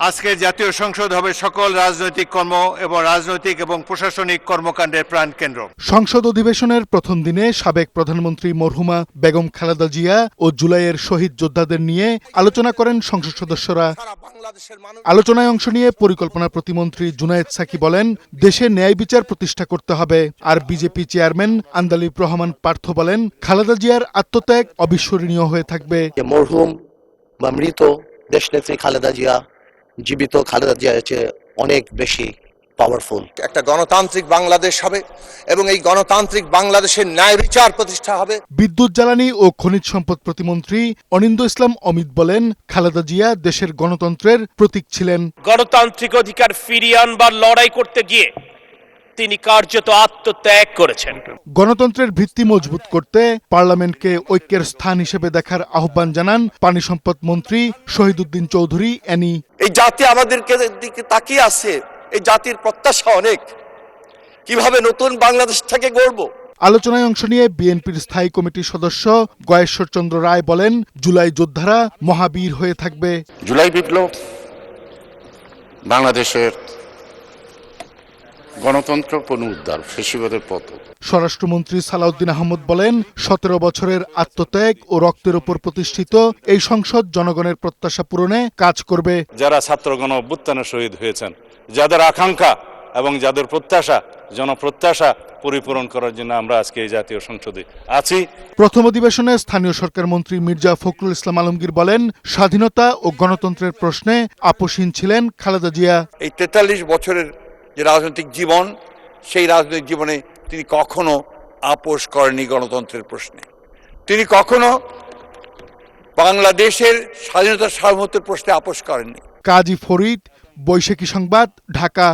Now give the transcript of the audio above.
আজকে জাতীয় সংসদ হবে সকল রাজনৈতিক কর্ম এবং রাজনৈতিক এবং প্রশাসনিক কর্মকাণ্ডের প্রাণকেন্দ্র। সংসদ অধিবেশনের প্রথম দিনে সাবেক প্রধানমন্ত্রী মরহুমা বেগম খালেদা জিয়া ও জুলাইয়ের শহীদ যোদ্ধাদের নিয়ে আলোচনা করেন সংসদ সদস্যরা। আলোচনায় অংশ নিয়ে পরিকল্পনা প্রতিমন্ত্রী জুনায়েদ সাকি বলেন, দেশে ন্যায় বিচার প্রতিষ্ঠা করতে হবে। আর বিজেপি চেয়ারম্যান আন্দালিব রহমান পার্থ বলেন, খালেদা জিয়ার আত্মত্যাগ অবিস্মরণীয় হয়ে থাকবে। মরহুম বা মৃত দেশনেত্রী খালেদা জিয়া জীবিত খালেদা জিয়ার চেয়ে অনেক বেশি পাওয়ারফুল। একটা গণতান্ত্রিক বাংলাদেশ হবে এবং এই গণতান্ত্রিক বাংলাদেশের ন্যায় বিচার প্রতিষ্ঠা হবে। বিদ্যুৎ, জ্বালানি ও খনিজ সম্পদ প্রতিমন্ত্রী অনিন্দ্য ইসলাম অমিত বলেন, খালেদা জিয়া দেশের গণতন্ত্রের প্রতীক ছিলেন। গণতান্ত্রিক অধিকার ফিরিয়ে আনবার লড়াই করতে গিয়ে তিনি কার্যত আত্মত্যাগ করেছেন। গণতন্ত্রের ভিত্তি মজবুত করতে পার্লামেন্টকে ঐক্যের স্থান হিসেবে দেখার আহ্বান জানান পানি সম্পদ মন্ত্রী শহীদুদ্দিন চৌধুরী এনি। এই জাতি আমাদেরকে দিকে তাকিয়ে আছে, এই জাতির প্রত্যাশা অনেক। কিভাবে নতুন বাংলাদেশটাকে গড়ব। আলোচনায় অংশ নিয়ে বিএনপির স্থায়ী কমিটির সদস্য গয়েশ্বর চন্দ্র রায় বলেন, জুলাই যোদ্ধারা মহাবীর হয়ে থাকবে। জুলাই বিপ্লব বাংলাদেশের গণতন্ত্র পুনরুদ্ধার, ফ্যাসিবাদের পতন। স্বরাষ্ট্রমন্ত্রী সালাউদ্দিন আহমদ বলেন, 17 বছরের আত্মত্যাগ ও রক্তের উপর প্রতিষ্ঠিত এই সংসদ জনগণের প্রত্যাশা পূরণে কাজ করবে। যারা ছাত্রগণ অভ্যুত্থানে শহীদ হয়েছেন, যাদের আকাঙ্ক্ষা এবং যাদের প্রত্যাশা, জনপ্রত্যাশা পরিপূরণ করার জন্য আমরা আজকে এই জাতীয় সংসদে আছি। প্রথম অধিবেশনে স্থানীয় সরকার মন্ত্রী মির্জা ফখরুল ইসলাম আলমগীর বলেন, স্বাধীনতা ও গণতন্ত্রের প্রশ্নে আপোষহীন ছিলেন খালেদা জিয়া। এই 43 বছরের যে রাজনৈতিক জীবন, সেই রাজনৈতিক জীবনে তিনি কখনো আপোষ করেননি গণতন্ত্রের প্রশ্নে। তিনি কখনো বাংলাদেশের স্বাধীনতার সার্বভৌমত্বের প্রশ্নে আপোষ করেননি। কাজী ফরিদ, বৈশাখী সংবাদ, ঢাকা।